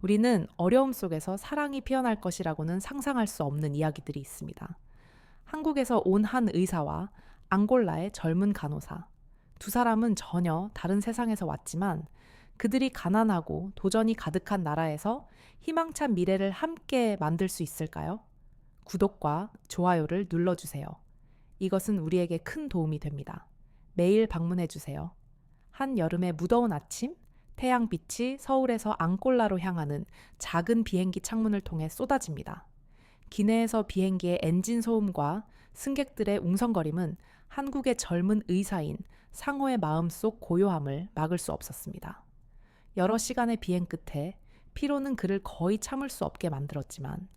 우리는 어려움 속에서 사랑이 피어날 것이라고는 상상할 수 없는 이야기들이 있습니다. 한국에서 온 한 의사와 앙골라의 젊은 간호사. 두 사람은 전혀 다른 세상에서 왔지만 그들이 가난하고 도전이 가득한 나라에서 희망찬 미래를 함께 만들 수 있을까요? 구독과 좋아요를 눌러주세요. 이것은 우리에게 큰 도움이 됩니다. 매일 방문해주세요. 한여름의 무더운 아침, 태양빛이 서울에서 앙골라로 향하는 작은 비행기 창문을 통해 쏟아집니다. 기내에서 비행기의 엔진 소음과 승객들의 웅성거림은 한국의 젊은 의사인 상호의 마음속 고요함을 막을 수 없었습니다. 여러 시간의 비행 끝에 피로는 그를 거의 참을 수 없게 만들었지만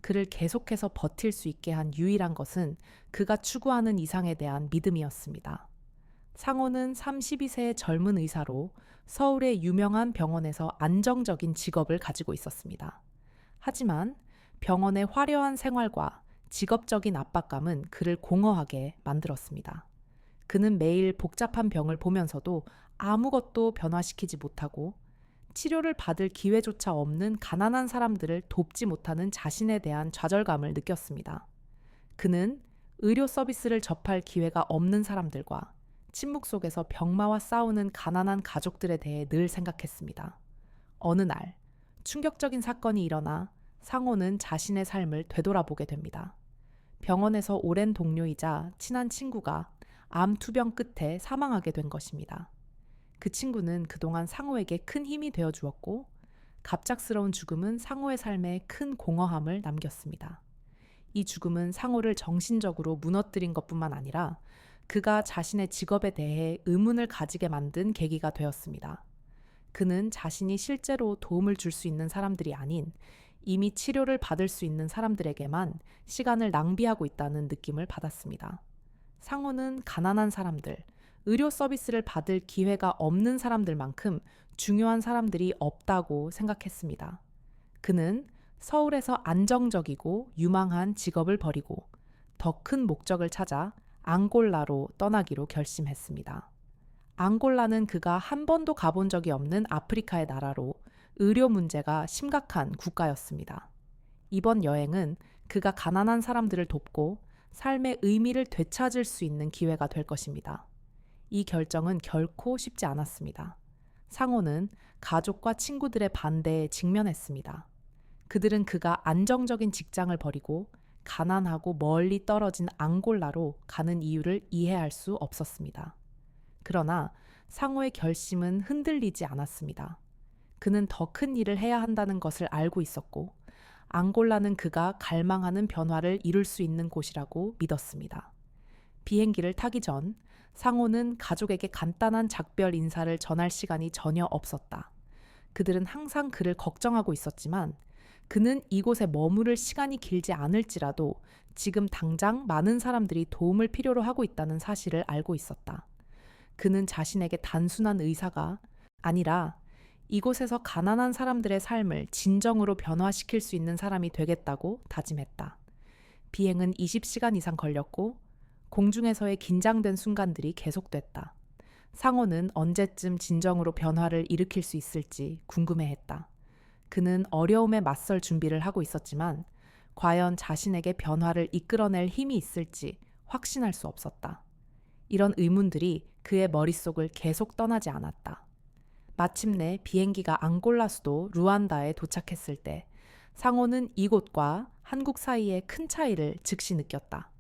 그를 계속해서 버틸 수 있게 한 유일한 것은 그가 추구하는 이상에 대한 믿음이었습니다. 상호는 32세의 젊은 의사로 서울의 유명한 병원에서 안정적인 직업을 가지고 있었습니다. 하지만 병원의 화려한 생활과 직업적인 압박감은 그를 공허하게 만들었습니다. 그는 매일 복잡한 병을 보면서도 아무것도 변화시키지 못하고 치료를 받을 기회조차 없는 가난한 사람들을 돕지 못하는 자신에 대한 좌절감을 느꼈습니다. 그는 의료 서비스를 접할 기회가 없는 사람들과 침묵 속에서 병마와 싸우는 가난한 가족들에 대해 늘 생각했습니다. 어느 날 충격적인 사건이 일어나 상호는 자신의 삶을 되돌아보게 됩니다. 병원에서 오랜 동료이자 친한 친구가 암 투병 끝에 사망하게 된 것입니다. 그 친구는 그동안 상호에게 큰 힘이 되어 주었고 갑작스러운 죽음은 상호의 삶에 큰 공허함을 남겼습니다. 이 죽음은 상호를 정신적으로 무너뜨린 것뿐만 아니라 그가 자신의 직업에 대해 의문을 가지게 만든 계기가 되었습니다. 그는 자신이 실제로 도움을 줄 수 있는 사람들이 아닌 이미 치료를 받을 수 있는 사람들에게만 시간을 낭비하고 있다는 느낌을 받았습니다. 상호는 가난한 사람들, 의료 서비스를 받을 기회가 없는 사람들만큼 중요한 사람들이 없다고 생각했습니다. 그는 서울에서 안정적이고 유망한 직업을 버리고 더 큰 목적을 찾아 앙골라로 떠나기로 결심했습니다. 앙골라는 그가 한 번도 가본 적이 없는 아프리카의 나라로 의료 문제가 심각한 국가였습니다. 이번 여행은 그가 가난한 사람들을 돕고 삶의 의미를 되찾을 수 있는 기회가 될 것입니다. 이 결정은 결코 쉽지 않았습니다. 상호는 가족과 친구들의 반대에 직면했습니다. 그들은 그가 안정적인 직장을 버리고 가난하고 멀리 떨어진 앙골라로 가는 이유를 이해할 수 없었습니다. 그러나 상호의 결심은 흔들리지 않았습니다. 그는 더 큰 일을 해야 한다는 것을 알고 있었고 앙골라는 그가 갈망하는 변화를 이룰 수 있는 곳이라고 믿었습니다. 비행기를 타기 전 상호는 가족에게 간단한 작별 인사를 전할 시간이 전혀 없었다. 그들은 항상 그를 걱정하고 있었지만 그는 이곳에 머무를 시간이 길지 않을지라도 지금 당장 많은 사람들이 도움을 필요로 하고 있다는 사실을 알고 있었다. 그는 자신에게 단순한 의사가 아니라 이곳에서 가난한 사람들의 삶을 진정으로 변화시킬 수 있는 사람이 되겠다고 다짐했다. 비행은 20시간 이상 걸렸고 공중에서의 긴장된 순간들이 계속됐다. 상호는 언제쯤 진정으로 변화를 일으킬 수 있을지 궁금해했다. 그는 어려움에 맞설 준비를 하고 있었지만 과연 자신에게 변화를 이끌어낼 힘이 있을지 확신할 수 없었다. 이런 의문들이 그의 머릿속을 계속 떠나지 않았다. 마침내 비행기가 앙골라 수도 루안다에 도착했을 때 상호는 이곳과 한국 사이의 큰 차이를 즉시 느꼈다.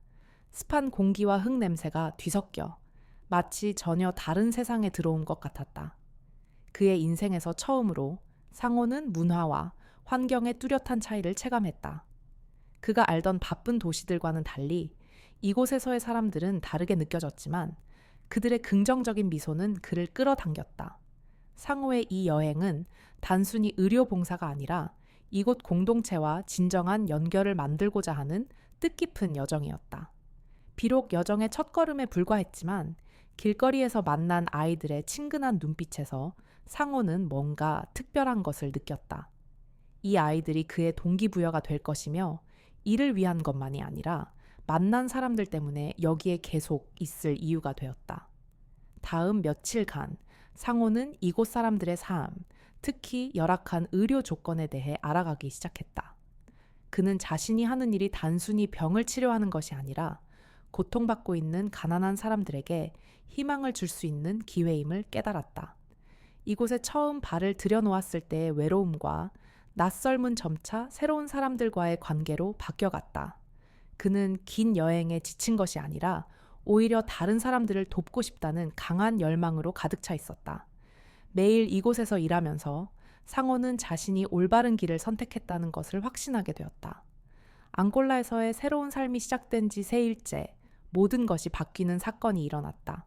습한 공기와 흙 냄새가 뒤섞여 마치 전혀 다른 세상에 들어온 것 같았다. 그의 인생에서 처음으로 상호는 문화와 환경의 뚜렷한 차이를 체감했다. 그가 알던 바쁜 도시들과는 달리 이곳에서의 사람들은 다르게 느껴졌지만 그들의 긍정적인 미소는 그를 끌어당겼다. 상호의 이 여행은 단순히 의료 봉사가 아니라 이곳 공동체와 진정한 연결을 만들고자 하는 뜻깊은 여정이었다. 비록 여정의 첫걸음에 불과했지만 길거리에서 만난 아이들의 친근한 눈빛에서 상호는 뭔가 특별한 것을 느꼈다. 이 아이들이 그의 동기부여가 될 것이며 이를 위한 것만이 아니라 만난 사람들 때문에 여기에 계속 있을 이유가 되었다. 다음 며칠간 상호는 이곳 사람들의 삶, 특히 열악한 의료 조건에 대해 알아가기 시작했다. 그는 자신이 하는 일이 단순히 병을 치료하는 것이 아니라 고통받고 있는 가난한 사람들에게 희망을 줄 수 있는 기회임을 깨달았다. 이곳에 처음 발을 들여놓았을 때의 외로움과 낯설문 점차 새로운 사람들과의 관계로 바뀌어갔다. 그는 긴 여행에 지친 것이 아니라 오히려 다른 사람들을 돕고 싶다는 강한 열망으로 가득 차 있었다. 매일 이곳에서 일하면서 상호는 자신이 올바른 길을 선택했다는 것을 확신하게 되었다. 앙골라에서의 새로운 삶이 시작된 지 세일째 모든 것이 바뀌는 사건이 일어났다.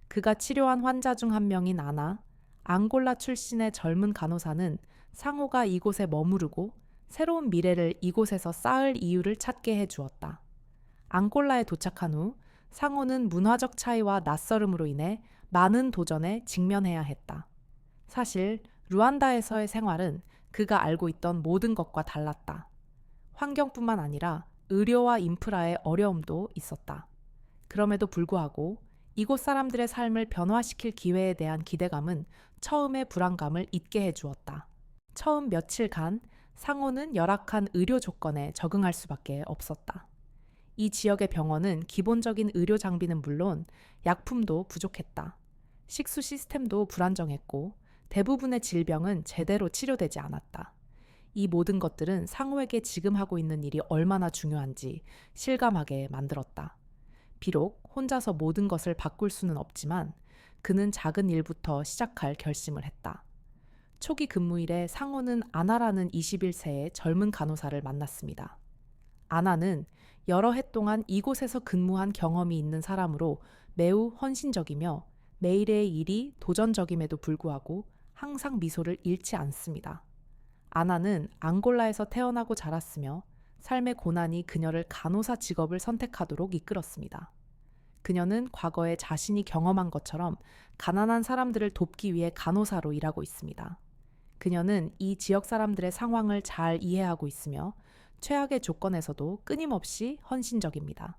그가 치료한 환자 중 한 명인 아나, 앙골라 출신의 젊은 간호사는 상호가 이곳에 머무르고 새로운 미래를 이곳에서 쌓을 이유를 찾게 해 주었다. 앙골라에 도착한 후 상호는 문화적 차이와 낯설음으로 인해 많은 도전에 직면해야 했다. 사실 루안다에서의 생활은 그가 알고 있던 모든 것과 달랐다. 환경뿐만 아니라 의료와 인프라의 어려움도 있었다. 그럼에도 불구하고 이곳 사람들의 삶을 변화시킬 기회에 대한 기대감은 처음의 불안감을 잊게 해주었다. 처음 며칠간 상호는 열악한 의료 조건에 적응할 수밖에 없었다. 이 지역의 병원은 기본적인 의료 장비는 물론 약품도 부족했다. 식수 시스템도 불안정했고 대부분의 질병은 제대로 치료되지 않았다. 이 모든 것들은 상호에게 지금 하고 있는 일이 얼마나 중요한지 실감하게 만들었다. 비록 혼자서 모든 것을 바꿀 수는 없지만 그는 작은 일부터 시작할 결심을 했다. 초기 근무일에 상호는 아나라는 21세의 젊은 간호사를 만났습니다. 아나는 여러 해 동안 이곳에서 근무한 경험이 있는 사람으로 매우 헌신적이며 매일의 일이 도전적임에도 불구하고 항상 미소를 잃지 않습니다. 아나는 앙골라에서 태어나고 자랐으며 삶의 고난이 그녀를 간호사 직업을 선택하도록 이끌었습니다. 그녀는 과거에 자신이 경험한 것처럼 가난한 사람들을 돕기 위해 간호사로 일하고 있습니다. 그녀는 이 지역 사람들의 상황을 잘 이해하고 있으며 최악의 조건에서도 끊임없이 헌신적입니다.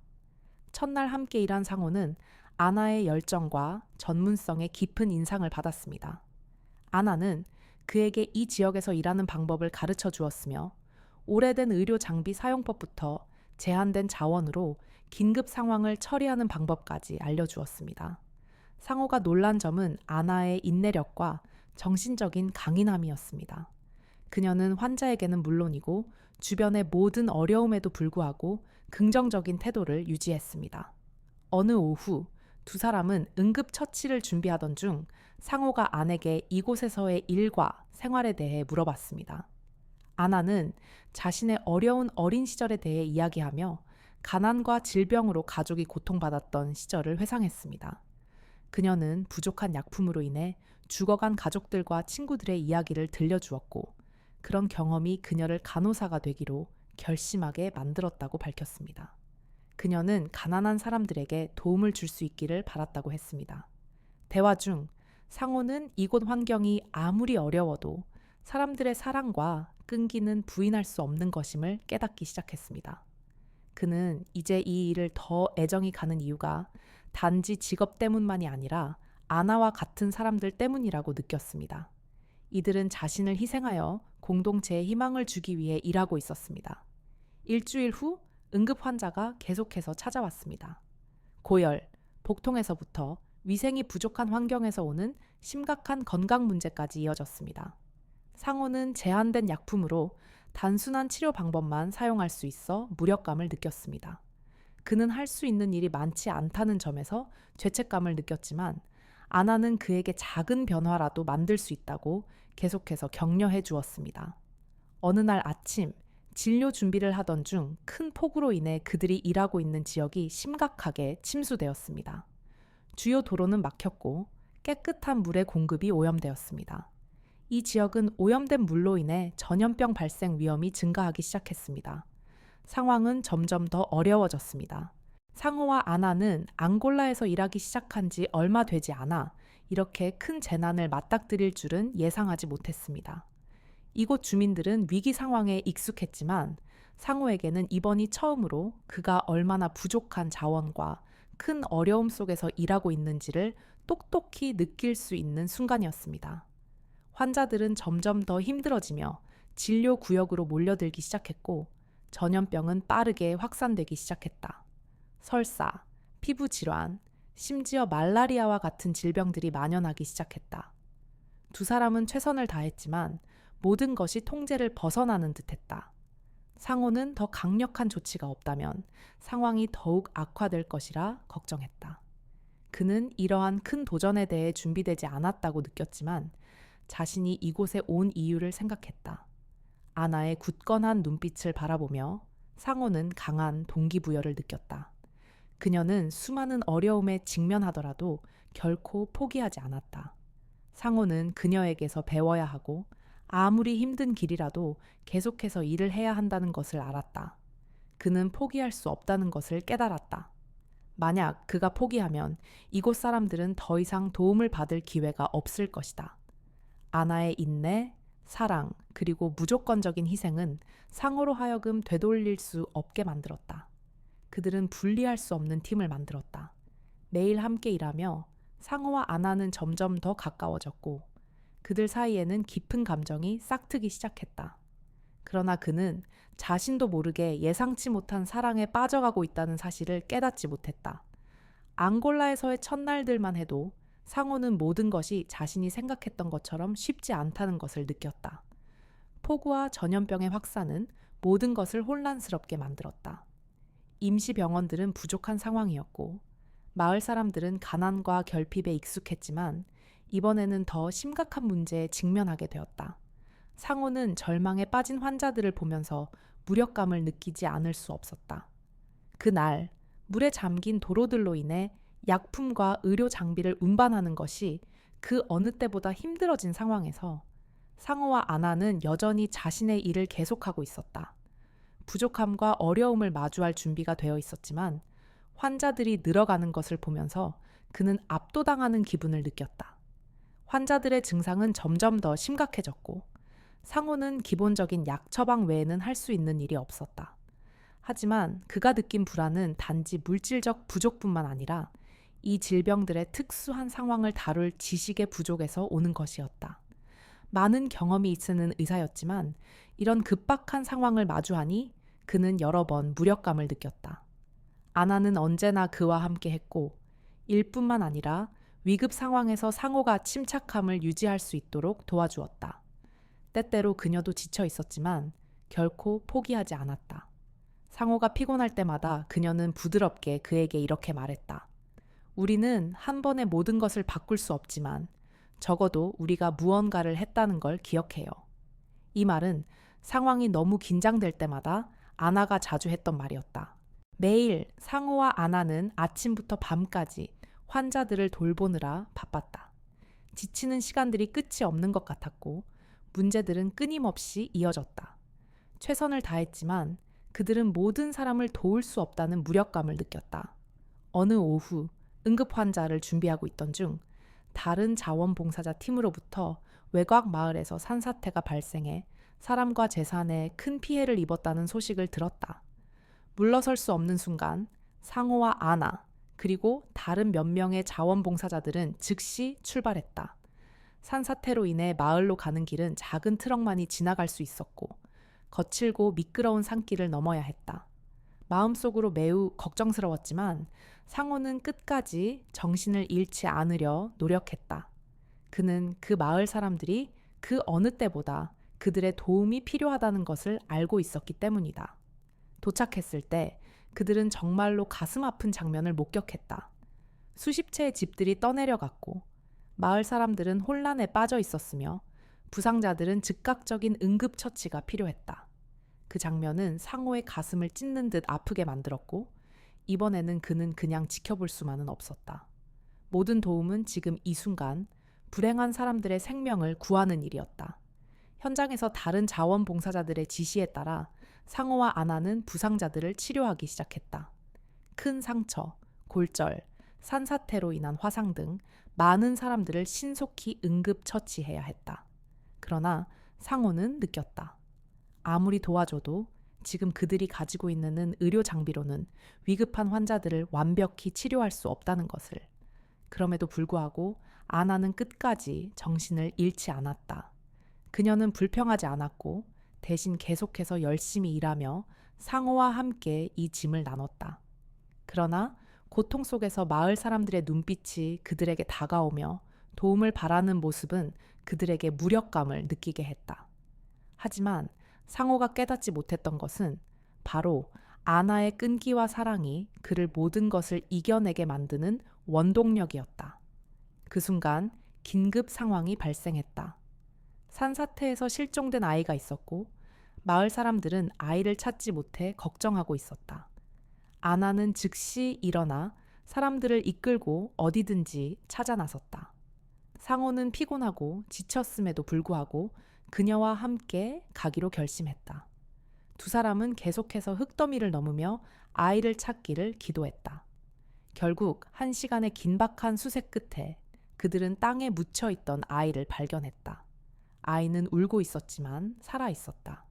첫날 함께 일한 상호는 아나의 열정과 전문성에 깊은 인상을 받았습니다. 아나는 그에게 이 지역에서 일하는 방법을 가르쳐 주었으며 오래된 의료 장비 사용법부터 제한된 자원으로 긴급 상황을 처리하는 방법까지 알려주었습니다. 상호가 놀란 점은 아나의 인내력과 정신적인 강인함이었습니다. 그녀는 환자에게는 물론이고 주변의 모든 어려움에도 불구하고 긍정적인 태도를 유지했습니다. 어느 오후 두 사람은 응급처치를 준비하던 중 상호가 아내에게 이곳에서의 일과 생활에 대해 물어봤습니다. 아나는 자신의 어려운 어린 시절에 대해 이야기하며 가난과 질병으로 가족이 고통받았던 시절을 회상했습니다. 그녀는 부족한 약품으로 인해 죽어간 가족들과 친구들의 이야기를 들려주었고 그런 경험이 그녀를 간호사가 되기로 결심하게 만들었다고 밝혔습니다. 그녀는 가난한 사람들에게 도움을 줄 수 있기를 바랐다고 했습니다. 대화 중 상호는 이곳 환경이 아무리 어려워도 사람들의 사랑과 끈기는 부인할 수 없는 것임을 깨닫기 시작했습니다. 그는 이제 이 일을 더 애정이 가는 이유가 단지 직업 때문만이 아니라 아나와 같은 사람들 때문이라고 느꼈습니다. 이들은 자신을 희생하여 공동체에 희망을 주기 위해 일하고 있었습니다. 일주일 후 응급 환자가 계속해서 찾아왔습니다. 고열, 복통에서부터 위생이 부족한 환경에서 오는 심각한 건강 문제까지 이어졌습니다. 상호는 제한된 약품으로 단순한 치료 방법만 사용할 수 있어 무력감을 느꼈습니다. 그는 할 수 있는 일이 많지 않다는 점에서 죄책감을 느꼈지만 아나는 그에게 작은 변화라도 만들 수 있다고 계속해서 격려해 주었습니다. 어느 날 아침 진료 준비를 하던 중 큰 폭우로 인해 그들이 일하고 있는 지역이 심각하게 침수되었습니다. 주요 도로는 막혔고 깨끗한 물의 공급이 오염되었습니다. 이 지역은 오염된 물로 인해 전염병 발생 위험이 증가하기 시작했습니다. 상황은 점점 더 어려워졌습니다. 상호와 아나는 앙골라에서 일하기 시작한 지 얼마 되지 않아 이렇게 큰 재난을 맞닥뜨릴 줄은 예상하지 못했습니다. 이곳 주민들은 위기 상황에 익숙했지만 상호에게는 이번이 처음으로 그가 얼마나 부족한 자원과 큰 어려움 속에서 일하고 있는지를 똑똑히 느낄 수 있는 순간이었습니다. 환자들은 점점 더 힘들어지며 진료 구역으로 몰려들기 시작했고 전염병은 빠르게 확산되기 시작했다. 설사, 피부 질환, 심지어 말라리아와 같은 질병들이 만연하기 시작했다. 두 사람은 최선을 다했지만 모든 것이 통제를 벗어나는 듯했다. 상호는 더 강력한 조치가 없다면 상황이 더욱 악화될 것이라 걱정했다. 그는 이러한 큰 도전에 대해 준비되지 않았다고 느꼈지만 자신이 이곳에 온 이유를 생각했다. 아나의 굳건한 눈빛을 바라보며 상호는 강한 동기부여를 느꼈다. 그녀는 수많은 어려움에 직면하더라도 결코 포기하지 않았다. 상호는 그녀에게서 배워야 하고 아무리 힘든 길이라도 계속해서 일을 해야 한다는 것을 알았다. 그는 포기할 수 없다는 것을 깨달았다. 만약 그가 포기하면 이곳 사람들은 더 이상 도움을 받을 기회가 없을 것이다. 아나의 인내, 사랑, 그리고 무조건적인 희생은 상호로 하여금 되돌릴 수 없게 만들었다. 그들은 분리할 수 없는 팀을 만들었다. 매일 함께 일하며 상호와 아나는 점점 더 가까워졌고 그들 사이에는 깊은 감정이 싹트기 시작했다. 그러나 그는 자신도 모르게 예상치 못한 사랑에 빠져가고 있다는 사실을 깨닫지 못했다. 앙골라에서의 첫날들만 해도 상호는 모든 것이 자신이 생각했던 것처럼 쉽지 않다는 것을 느꼈다. 폭우와 전염병의 확산은 모든 것을 혼란스럽게 만들었다. 임시병원들은 부족한 상황이었고 마을 사람들은 가난과 결핍에 익숙했지만 이번에는 더 심각한 문제에 직면하게 되었다. 상호는 절망에 빠진 환자들을 보면서 무력감을 느끼지 않을 수 없었다. 그날 물에 잠긴 도로들로 인해 약품과 의료 장비를 운반하는 것이 그 어느 때보다 힘들어진 상황에서 상호와 아나는 여전히 자신의 일을 계속하고 있었다. 부족함과 어려움을 마주할 준비가 되어 있었지만 환자들이 늘어가는 것을 보면서 그는 압도당하는 기분을 느꼈다. 환자들의 증상은 점점 더 심각해졌고 상호는 기본적인 약 처방 외에는 할 수 있는 일이 없었다. 하지만 그가 느낀 불안은 단지 물질적 부족뿐만 아니라 이 질병들의 특수한 상황을 다룰 지식의 부족에서 오는 것이었다. 많은 경험이 있는 의사였지만 이런 급박한 상황을 마주하니 그는 여러 번 무력감을 느꼈다. 아나는 언제나 그와 함께 했고 일뿐만 아니라 위급 상황에서 상호가 침착함을 유지할 수 있도록 도와주었다. 때때로 그녀도 지쳐 있었지만 결코 포기하지 않았다. 상호가 피곤할 때마다 그녀는 부드럽게 그에게 이렇게 말했다. 우리는 한 번에 모든 것을 바꿀 수 없지만 적어도 우리가 무언가를 했다는 걸 기억해요. 이 말은 상황이 너무 긴장될 때마다 아나가 자주 했던 말이었다. 매일 상호와 아나는 아침부터 밤까지 환자들을 돌보느라 바빴다. 지치는 시간들이 끝이 없는 것 같았고 문제들은 끊임없이 이어졌다. 최선을 다했지만 그들은 모든 사람을 도울 수 없다는 무력감을 느꼈다. 어느 오후 응급 환자를 준비하고 있던 중 다른 자원봉사자 팀으로부터 외곽 마을에서 산사태가 발생해 사람과 재산에 큰 피해를 입었다는 소식을 들었다. 물러설 수 없는 순간 상호와 아나 그리고 다른 몇 명의 자원봉사자들은 즉시 출발했다. 산사태로 인해 마을로 가는 길은 작은 트럭만이 지나갈 수 있었고 거칠고 미끄러운 산길을 넘어야 했다. 마음속으로 매우 걱정스러웠지만 상호는 끝까지 정신을 잃지 않으려 노력했다. 그는 그 마을 사람들이 그 어느 때보다 그들의 도움이 필요하다는 것을 알고 있었기 때문이다. 도착했을 때 그들은 정말로 가슴 아픈 장면을 목격했다. 수십 채의 집들이 떠내려갔고 마을 사람들은 혼란에 빠져 있었으며 부상자들은 즉각적인 응급처치가 필요했다. 그 장면은 상호의 가슴을 찢는 듯 아프게 만들었고 이번에는 그는 그냥 지켜볼 수만은 없었다. 모든 도움은 지금 이 순간 불행한 사람들의 생명을 구하는 일이었다. 현장에서 다른 자원봉사자들의 지시에 따라 상호와 아나는 부상자들을 치료하기 시작했다. 큰 상처, 골절, 산사태로 인한 화상 등 많은 사람들을 신속히 응급처치해야 했다. 그러나 상호는 느꼈다. 아무리 도와줘도 지금 그들이 가지고 있는 의료 장비로는 위급한 환자들을 완벽히 치료할 수 없다는 것을. 그럼에도 불구하고 아나는 끝까지 정신을 잃지 않았다. 그녀는 불평하지 않았고 대신 계속해서 열심히 일하며 상호와 함께 이 짐을 나눴다. 그러나 고통 속에서 마을 사람들의 눈빛이 그들에게 다가오며 도움을 바라는 모습은 그들에게 무력감을 느끼게 했다. 하지만 상호가 깨닫지 못했던 것은 바로 아나의 끈기와 사랑이 그를 모든 것을 이겨내게 만드는 원동력이었다. 그 순간 긴급 상황이 발생했다. 산사태에서 실종된 아이가 있었고 마을 사람들은 아이를 찾지 못해 걱정하고 있었다. 아나는 즉시 일어나 사람들을 이끌고 어디든지 찾아 나섰다. 상호는 피곤하고 지쳤음에도 불구하고 그녀와 함께 가기로 결심했다. 두 사람은 계속해서 흙더미를 넘으며 아이를 찾기를 기도했다. 결국 1시간의 긴박한 수색 끝에 그들은 땅에 묻혀 있던 아이를 발견했다. 아이는 울고 있었지만 살아 있었다.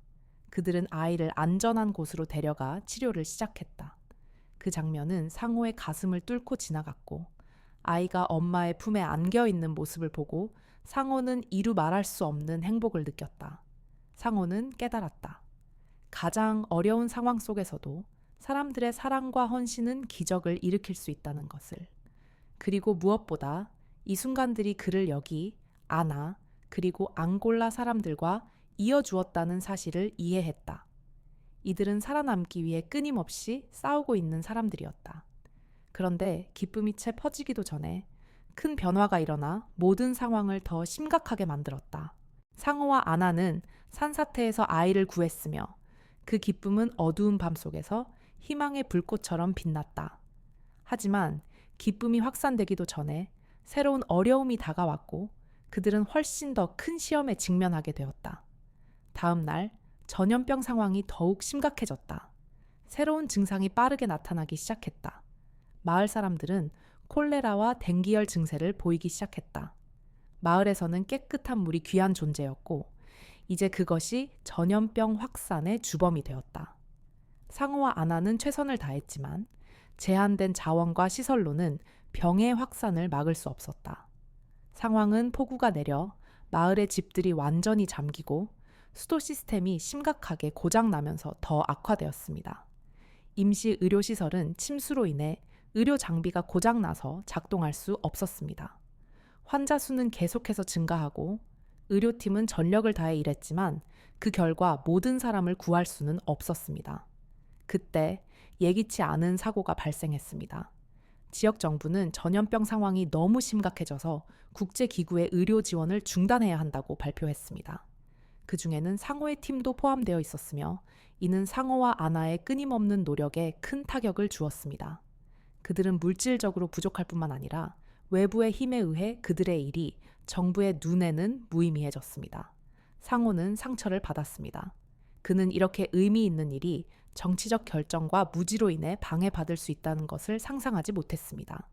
그들은 아이를 안전한 곳으로 데려가 치료를 시작했다. 그 장면은 상호의 가슴을 뚫고 지나갔고 아이가 엄마의 품에 안겨 있는 모습을 보고 상호는 이루 말할 수 없는 행복을 느꼈다. 상호는 깨달았다. 가장 어려운 상황 속에서도 사람들의 사랑과 헌신은 기적을 일으킬 수 있다는 것을. 그리고 무엇보다 이 순간들이 그를 여기 아나 그리고 앙골라 사람들과 이어주었다는 사실을 이해했다. 이들은 살아남기 위해 끊임없이 싸우고 있는 사람들이었다. 그런데 기쁨이 채 퍼지기도 전에 큰 변화가 일어나 모든 상황을 더 심각하게 만들었다. 상호와 아나는 산사태에서 아이를 구했으며 그 기쁨은 어두운 밤 속에서 희망의 불꽃처럼 빛났다. 하지만 기쁨이 확산되기도 전에 새로운 어려움이 다가왔고 그들은 훨씬 더 큰 시험에 직면하게 되었다. 다음 날 전염병 상황이 더욱 심각해졌다. 새로운 증상이 빠르게 나타나기 시작했다. 마을 사람들은 콜레라와 댕기열 증세를 보이기 시작했다. 마을에서는 깨끗한 물이 귀한 존재였고 이제 그것이 전염병 확산의 주범이 되었다. 상호와 아나는 최선을 다했지만 제한된 자원과 시설로는 병의 확산을 막을 수 없었다. 상황은 폭우가 내려 마을의 집들이 완전히 잠기고 수도 시스템이 심각하게 고장나면서 더 악화되었습니다. 임시 의료시설은 침수로 인해 의료 장비가 고장나서 작동할 수 없었습니다. 환자 수는 계속해서 증가하고 의료팀은 전력을 다해 일했지만 그 결과 모든 사람을 구할 수는 없었습니다. 그때 예기치 않은 사고가 발생했습니다. 지역 정부는 전염병 상황이 너무 심각해져서 국제기구의 의료 지원을 중단해야 한다고 발표했습니다. 그 중에는 상호의 팀도 포함되어 있었으며 이는 상호와 아나의 끊임없는 노력에 큰 타격을 주었습니다. 그들은 물질적으로 부족할 뿐만 아니라 외부의 힘에 의해 그들의 일이 정부의 눈에는 무의미해졌습니다. 상호는 상처를 받았습니다. 그는 이렇게 의미 있는 일이 정치적 결정과 무지로 인해 방해받을 수 있다는 것을 상상하지 못했습니다.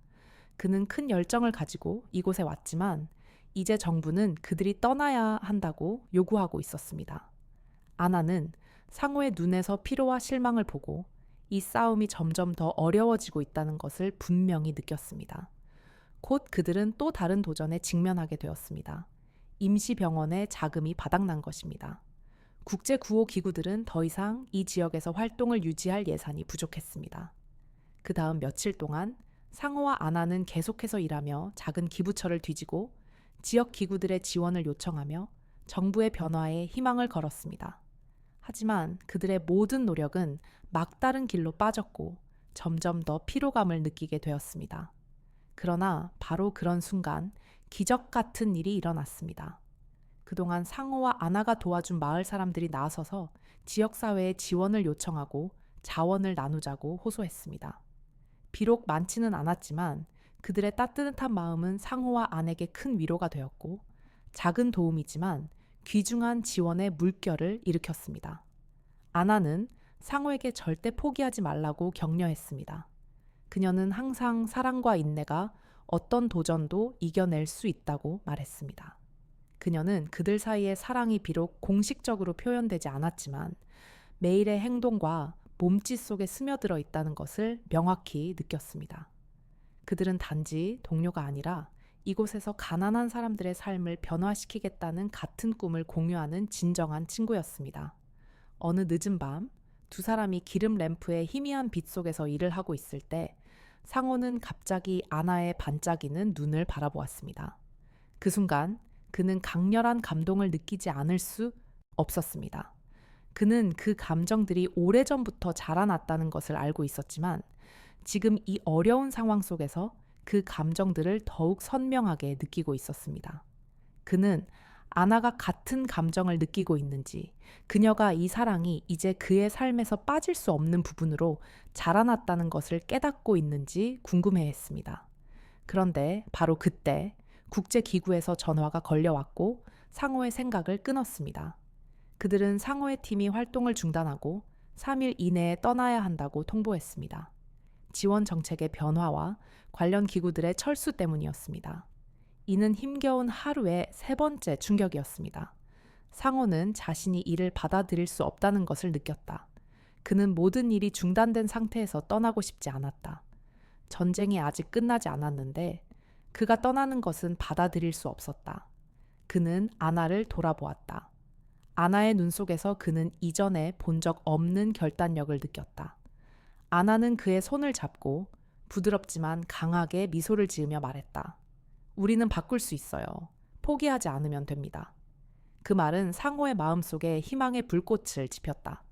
그는 큰 열정을 가지고 이곳에 왔지만 이제 정부는 그들이 떠나야 한다고 요구하고 있었습니다. 아나는 상호의 눈에서 피로와 실망을 보고 이 싸움이 점점 더 어려워지고 있다는 것을 분명히 느꼈습니다. 곧 그들은 또 다른 도전에 직면하게 되었습니다. 임시병원의 자금이 바닥난 것입니다. 국제구호기구들은 더 이상 이 지역에서 활동을 유지할 예산이 부족했습니다. 그 다음 며칠 동안 상호와 아나는 계속해서 일하며 작은 기부처를 뒤지고 지역 기구들의 지원을 요청하며 정부의 변화에 희망을 걸었습니다. 하지만 그들의 모든 노력은 막다른 길로 빠졌고 점점 더 피로감을 느끼게 되었습니다. 그러나 바로 그런 순간 기적 같은 일이 일어났습니다. 그동안 상호와 아나가 도와준 마을 사람들이 나서서 지역사회에 지원을 요청하고 자원을 나누자고 호소했습니다. 비록 많지는 않았지만 그들의 따뜻한 마음은 상호와 아내에게 큰 위로가 되었고 작은 도움이지만 귀중한 지원의 물결을 일으켰습니다. 아나는 상호에게 절대 포기하지 말라고 격려했습니다. 그녀는 항상 사랑과 인내가 어떤 도전도 이겨낼 수 있다고 말했습니다. 그녀는 그들 사이의 사랑이 비록 공식적으로 표현되지 않았지만 매일의 행동과 몸짓 속에 스며들어 있다는 것을 명확히 느꼈습니다. 그들은 단지 동료가 아니라 이곳에서 가난한 사람들의 삶을 변화시키겠다는 같은 꿈을 공유하는 진정한 친구였습니다. 어느 늦은 밤, 두 사람이 기름 램프의 희미한 빛 속에서 일을 하고 있을 때 상호는 갑자기 아나의 반짝이는 눈을 바라보았습니다. 그 순간 그는 강렬한 감동을 느끼지 않을 수 없었습니다. 그는 그 감정들이 오래전부터 자라났다는 것을 알고 있었지만 지금 이 어려운 상황 속에서 그 감정들을 더욱 선명하게 느끼고 있었습니다. 그는 아나가 같은 감정을 느끼고 있는지, 그녀가 이 사랑이 이제 그의 삶에서 빠질 수 없는 부분으로 자라났다는 것을 깨닫고 있는지 궁금해했습니다. 그런데 바로 그때 국제기구에서 전화가 걸려왔고 상호의 생각을 끊었습니다. 그들은 상호의 팀이 활동을 중단하고 3일 이내에 떠나야 한다고 통보했습니다. 지원 정책의 변화와 관련 기구들의 철수 때문이었습니다. 이는 힘겨운 하루의 세 번째 충격이었습니다. 상호는 자신이 이를 받아들일 수 없다는 것을 느꼈다. 그는 모든 일이 중단된 상태에서 떠나고 싶지 않았다. 전쟁이 아직 끝나지 않았는데 그가 떠나는 것은 받아들일 수 없었다. 그는 아나를 돌아보았다. 아나의 눈 속에서 그는 이전에 본 적 없는 결단력을 느꼈다. 아나는 그의 손을 잡고 부드럽지만 강하게 미소를 지으며 말했다. 우리는 바꿀 수 있어요. 포기하지 않으면 됩니다. 그 말은 상호의 마음속에 희망의 불꽃을 지폈다.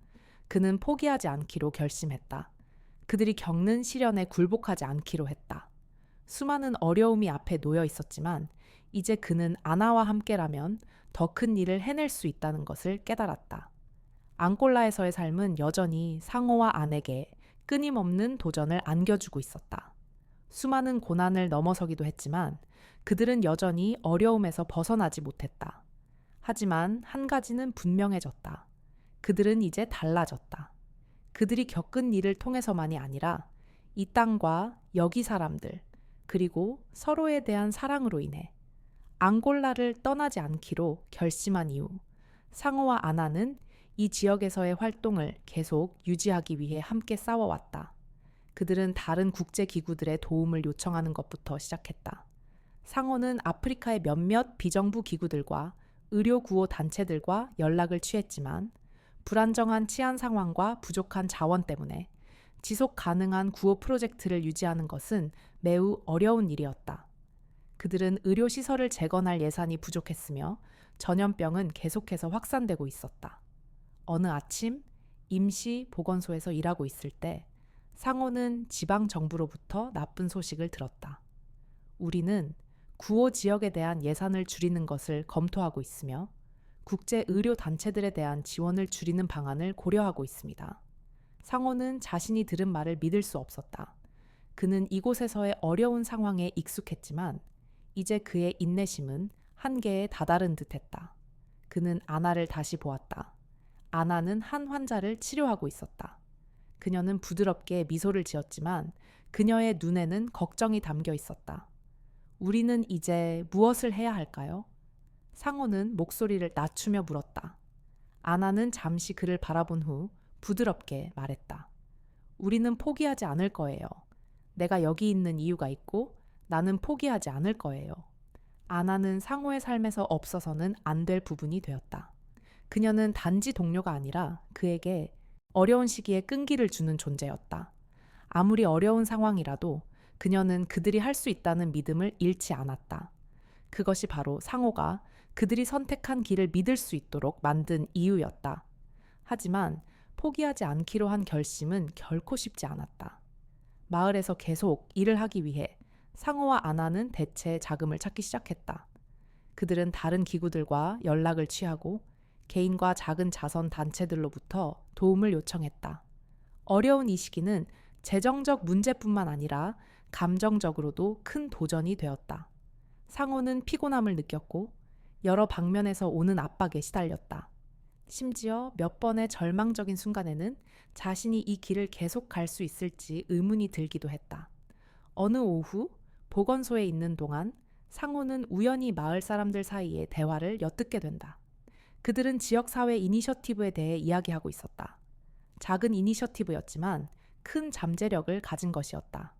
그는 포기하지 않기로 결심했다. 그들이 겪는 시련에 굴복하지 않기로 했다. 수많은 어려움이 앞에 놓여 있었지만 이제 그는 아나와 함께라면 더 큰 일을 해낼 수 있다는 것을 깨달았다. 앙골라에서의 삶은 여전히 상호와 아내에게 끊임없는 도전을 안겨주고 있었다. 수많은 고난을 넘어서기도 했지만 그들은 여전히 어려움에서 벗어나지 못했다. 하지만 한 가지는 분명해졌다. 그들은 이제 달라졌다. 그들이 겪은 일을 통해서만이 아니라 이 땅과 여기 사람들, 그리고 서로에 대한 사랑으로 인해 앙골라를 떠나지 않기로 결심한 이후 상호와 아나는 이 지역에서의 활동을 계속 유지하기 위해 함께 싸워왔다. 그들은 다른 국제기구들의 도움을 요청하는 것부터 시작했다. 상호는 아프리카의 몇몇 비정부 기구들과 의료구호 단체들과 연락을 취했지만 불안정한 치안 상황과 부족한 자원 때문에 지속 가능한 구호 프로젝트를 유지하는 것은 매우 어려운 일이었다. 그들은 의료시설을 재건할 예산이 부족했으며 전염병은 계속해서 확산되고 있었다. 어느 아침 임시 보건소에서 일하고 있을 때 상호는 지방 정부로부터 나쁜 소식을 들었다. 우리는 구호 지역에 대한 예산을 줄이는 것을 검토하고 있으며 국제 의료 단체들에 대한 지원을 줄이는 방안을 고려하고 있습니다. 상호는 자신이 들은 말을 믿을 수 없었다. 그는 이곳에서의 어려운 상황에 익숙했지만 이제 그의 인내심은 한계에 다다른 듯했다. 그는 아나를 다시 보았다. 아나는 한 환자를 치료하고 있었다. 그녀는 부드럽게 미소를 지었지만 그녀의 눈에는 걱정이 담겨 있었다. 우리는 이제 무엇을 해야 할까요? 상호는 목소리를 낮추며 물었다. 아나는 잠시 그를 바라본 후 부드럽게 말했다. 우리는 포기하지 않을 거예요. 내가 여기 있는 이유가 있고 나는 포기하지 않을 거예요. 아나는 상호의 삶에서 없어서는 안 될 부분이 되었다. 그녀는 단지 동료가 아니라 그에게 어려운 시기에 끈기를 주는 존재였다. 아무리 어려운 상황이라도 그녀는 그들이 할 수 있다는 믿음을 잃지 않았다. 그것이 바로 상호가 그들이 선택한 길을 믿을 수 있도록 만든 이유였다. 하지만 포기하지 않기로 한 결심은 결코 쉽지 않았다. 마을에서 계속 일을 하기 위해 상호와 아나는 대체 자금을 찾기 시작했다. 그들은 다른 기구들과 연락을 취하고 개인과 작은 자선 단체들로부터 도움을 요청했다. 어려운 이 시기는 재정적 문제뿐만 아니라 감정적으로도 큰 도전이 되었다. 상호는 피곤함을 느꼈고 여러 방면에서 오는 압박에 시달렸다. 심지어 몇 번의 절망적인 순간에는 자신이 이 길을 계속 갈 수 있을지 의문이 들기도 했다. 어느 오후 보건소에 있는 동안 상호는 우연히 마을 사람들 사이에 대화를 엿듣게 된다. 그들은 지역사회 이니셔티브에 대해 이야기하고 있었다. 작은 이니셔티브였지만 큰 잠재력을 가진 것이었다.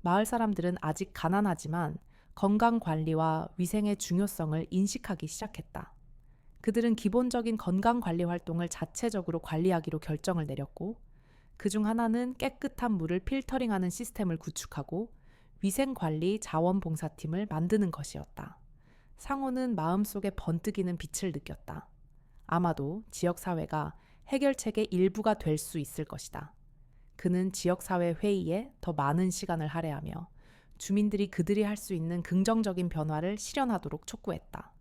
마을 사람들은 아직 가난하지만 건강 관리와 위생의 중요성을 인식하기 시작했다. 그들은 기본적인 건강 관리 활동을 자체적으로 관리하기로 결정을 내렸고, 그중 하나는 깨끗한 물을 필터링하는 시스템을 구축하고 위생 관리 자원봉사팀을 만드는 것이었다. 상호는 마음속에 번뜩이는 빛을 느꼈다. 아마도 지역사회가 해결책의 일부가 될 수 있을 것이다. 그는 지역사회 회의에 더 많은 시간을 할애하며 주민들이 그들이 할 수 있는 긍정적인 변화를 실현하도록 촉구했다.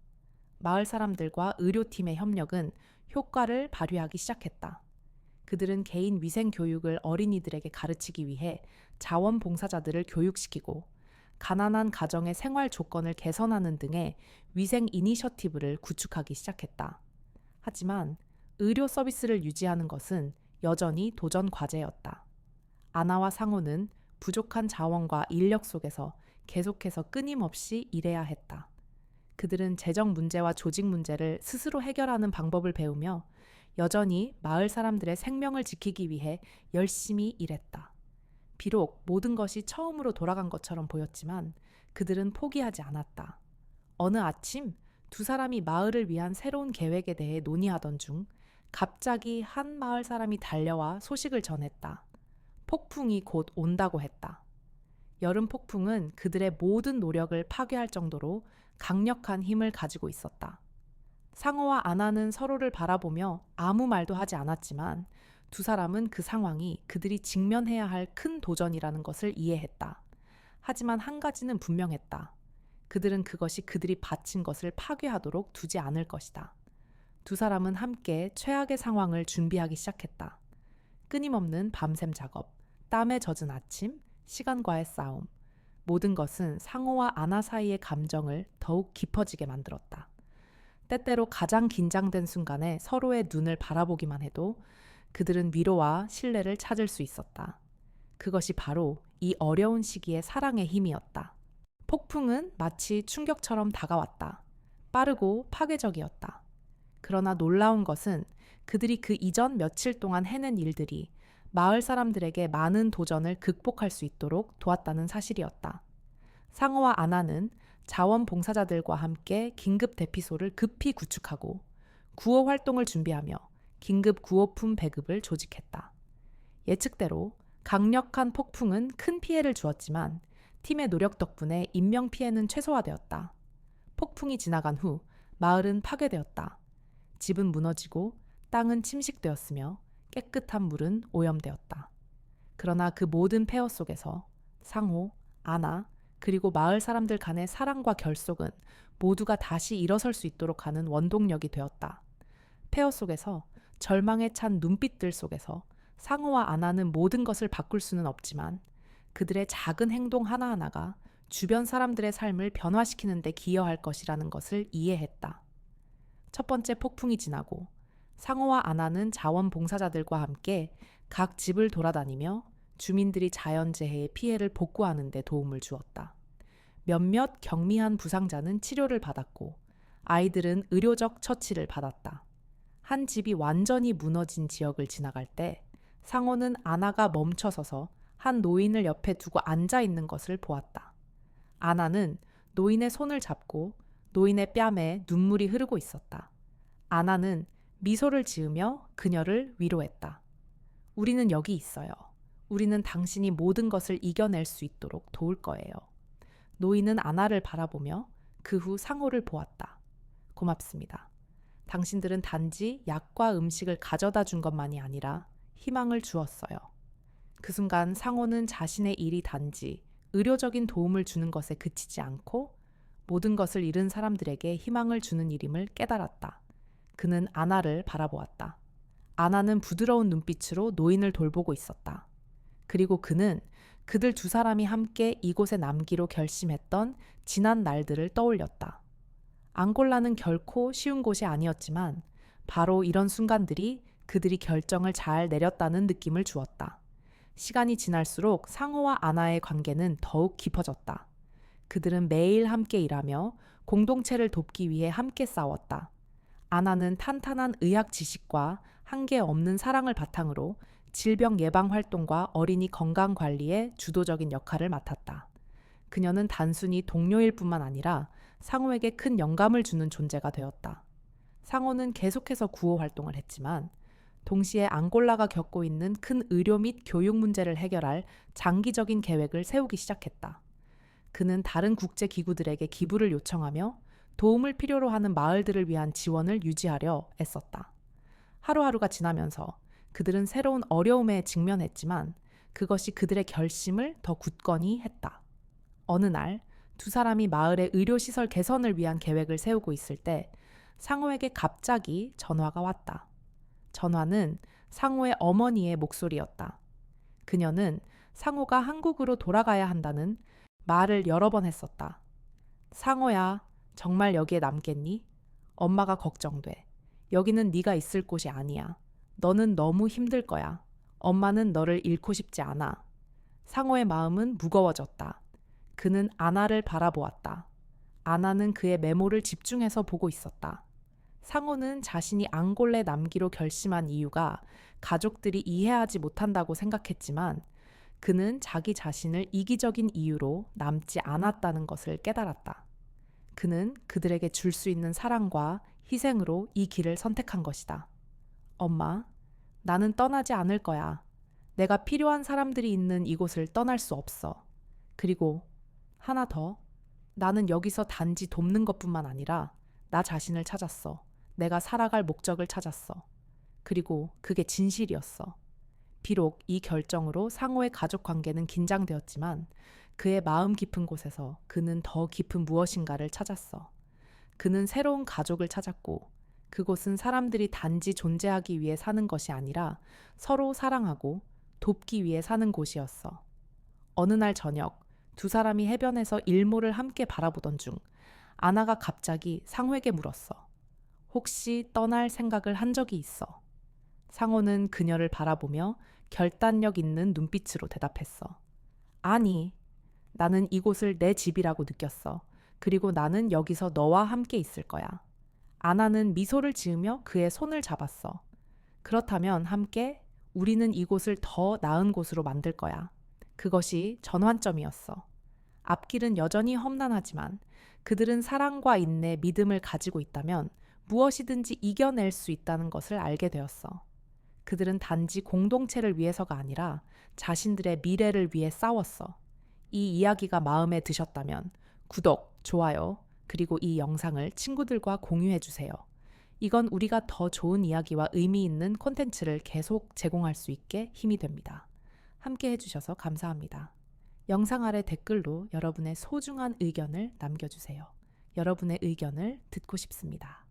마을 사람들과 의료팀의 협력은 효과를 발휘하기 시작했다. 그들은 개인 위생 교육을 어린이들에게 가르치기 위해 자원봉사자들을 교육시키고 가난한 가정의 생활 조건을 개선하는 등의 위생 이니셔티브를 구축하기 시작했다. 하지만 의료 서비스를 유지하는 것은 여전히 도전 과제였다. 아나와 상호는 부족한 자원과 인력 속에서 계속해서 끊임없이 일해야 했다. 그들은 재정 문제와 조직 문제를 스스로 해결하는 방법을 배우며 여전히 마을 사람들의 생명을 지키기 위해 열심히 일했다. 비록 모든 것이 처음으로 돌아간 것처럼 보였지만 그들은 포기하지 않았다. 어느 아침 두 사람이 마을을 위한 새로운 계획에 대해 논의하던 중 갑자기 한 마을 사람이 달려와 소식을 전했다. 폭풍이 곧 온다고 했다. 여름 폭풍은 그들의 모든 노력을 파괴할 정도로 강력한 힘을 가지고 있었다. 상호와 아나는 서로를 바라보며 아무 말도 하지 않았지만 두 사람은 그 상황이 그들이 직면해야 할 큰 도전이라는 것을 이해했다. 하지만 한 가지는 분명했다. 그들은 그것이 그들이 바친 것을 파괴하도록 두지 않을 것이다. 두 사람은 함께 최악의 상황을 준비하기 시작했다. 끊임없는 밤샘 작업, 땀에 젖은 아침, 시간과의 싸움. 모든 것은 상호와 아나 사이의 감정을 더욱 깊어지게 만들었다. 때때로 가장 긴장된 순간에 서로의 눈을 바라보기만 해도 그들은 위로와 신뢰를 찾을 수 있었다. 그것이 바로 이 어려운 시기의 사랑의 힘이었다. 폭풍은 마치 충격처럼 다가왔다. 빠르고 파괴적이었다. 그러나 놀라운 것은 그들이 그 이전 며칠 동안 해낸 일들이 마을 사람들에게 많은 도전을 극복할 수 있도록 도왔다는 사실이었다. 상호와 아나는 자원봉사자들과 함께 긴급 대피소를 급히 구축하고 구호 활동을 준비하며 긴급 구호품 배급을 조직했다. 예측대로 강력한 폭풍은 큰 피해를 주었지만 팀의 노력 덕분에 인명피해는 최소화되었다. 폭풍이 지나간 후 마을은 파괴되었다. 집은 무너지고 땅은 침식되었으며 깨끗한 물은 오염되었다. 그러나 그 모든 폐허 속에서 상호, 아나, 그리고 마을 사람들 간의 사랑과 결속은 모두가 다시 일어설 수 있도록 하는 원동력이 되었다. 폐허 속에서 절망에 찬 눈빛들 속에서 상호와 아나는 모든 것을 바꿀 수는 없지만 그들의 작은 행동 하나하나가 주변 사람들의 삶을 변화시키는 데 기여할 것이라는 것을 이해했다. 첫 번째 폭풍이 지나고 상호와 아나는 자원봉사자들과 함께 각 집을 돌아다니며 주민들이 자연재해의 피해를 복구하는 데 도움을 주었다. 몇몇 경미한 부상자는 치료를 받았고 아이들은 의료적 처치를 받았다. 한 집이 완전히 무너진 지역을 지나갈 때 상호는 아나가 멈춰서서 한 노인을 옆에 두고 앉아 있는 것을 보았다. 아나는 노인의 손을 잡고 노인의 뺨에 눈물이 흐르고 있었다. 아나는 미소를 지으며 그녀를 위로했다. 우리는 여기 있어요. 우리는 당신이 모든 것을 이겨낼 수 있도록 도울 거예요. 노인은 아나를 바라보며 그 후 상호를 보았다. 고맙습니다. 당신들은 단지 약과 음식을 가져다 준 것만이 아니라 희망을 주었어요. 그 순간 상호는 자신의 일이 단지 의료적인 도움을 주는 것에 그치지 않고 모든 것을 잃은 사람들에게 희망을 주는 일임을 깨달았다. 그는 아나를 바라보았다. 아나는 부드러운 눈빛으로 노인을 돌보고 있었다. 그리고 그는 그들 두 사람이 함께 이곳에 남기로 결심했던 지난 날들을 떠올렸다. 앙골라는 결코 쉬운 곳이 아니었지만 바로 이런 순간들이 그들이 결정을 잘 내렸다는 느낌을 주었다. 시간이 지날수록 상호와 아나의 관계는 더욱 깊어졌다. 그들은 매일 함께 일하며 공동체를 돕기 위해 함께 싸웠다. 아나는 탄탄한 의학 지식과 한계 없는 사랑을 바탕으로 질병 예방 활동과 어린이 건강 관리에 주도적인 역할을 맡았다. 그녀는 단순히 동료일 뿐만 아니라 상호에게 큰 영감을 주는 존재가 되었다. 상호는 계속해서 구호 활동을 했지만 동시에 앙골라가 겪고 있는 큰 의료 및 교육 문제를 해결할 장기적인 계획을 세우기 시작했다. 그는 다른 국제 기구들에게 기부를 요청하며 도움을 필요로 하는 마을들을 위한 지원을 유지하려 애썼다. 하루하루가 지나면서 그들은 새로운 어려움에 직면했지만 그것이 그들의 결심을 더 굳건히 했다. 어느 날 두 사람이 마을의 의료시설 개선을 위한 계획을 세우고 있을 때 상호에게 갑자기 전화가 왔다. 전화는 상호의 어머니의 목소리였다. 그녀는 상호가 한국으로 돌아가야 한다는 말을 여러 번 했었다. 상호야, 정말 여기에 남겠니? 엄마가 걱정돼. 여기는 네가 있을 곳이 아니야. 너는 너무 힘들 거야. 엄마는 너를 잃고 싶지 않아. 상호의 마음은 무거워졌다. 그는 아나를 바라보았다. 아나는 그의 메모를 집중해서 보고 있었다. 상호는 자신이 앙골레 남기로 결심한 이유가 가족들이 이해하지 못한다고 생각했지만 그는 자기 자신을 이기적인 이유로 남지 않았다는 것을 깨달았다. 그는 그들에게 줄 수 있는 사랑과 희생으로 이 길을 선택한 것이다. 엄마, 나는 떠나지 않을 거야. 내가 필요한 사람들이 있는 이곳을 떠날 수 없어. 그리고 하나 더, 나는 여기서 단지 돕는 것뿐만 아니라 나 자신을 찾았어. 내가 살아갈 목적을 찾았어. 그리고 그게 진실이었어. 비록 이 결정으로 상호의 가족 관계는 긴장되었지만 그의 마음 깊은 곳에서 그는 더 깊은 무엇인가를 찾았어. 그는 새로운 가족을 찾았고 그곳은 사람들이 단지 존재하기 위해 사는 것이 아니라 서로 사랑하고 돕기 위해 사는 곳이었어. 어느 날 저녁 두 사람이 해변에서 일몰을 함께 바라보던 중 아나가 갑자기 상호에게 물었어. 혹시 떠날 생각을 한 적이 있어? 상호는 그녀를 바라보며 결단력 있는 눈빛으로 대답했어. 아니, 나는 이곳을 내 집이라고 느꼈어. 그리고 나는 여기서 너와 함께 있을 거야. 아나는 미소를 지으며 그의 손을 잡았어. 그렇다면 함께 우리는 이곳을 더 나은 곳으로 만들 거야. 그것이 전환점이었어. 앞길은 여전히 험난하지만 그들은 사랑과 인내, 믿음을 가지고 있다면 무엇이든지 이겨낼 수 있다는 것을 알게 되었어. 그들은 단지 공동체를 위해서가 아니라 자신들의 미래를 위해 싸웠어. 이 이야기가 마음에 드셨다면 구독, 좋아요, 그리고 이 영상을 친구들과 공유해 주세요. 이건 우리가 더 좋은 이야기와 의미 있는 콘텐츠를 계속 제공할 수 있게 힘이 됩니다. 함께 해주셔서 감사합니다. 영상 아래 댓글로 여러분의 소중한 의견을 남겨주세요. 여러분의 의견을 듣고 싶습니다.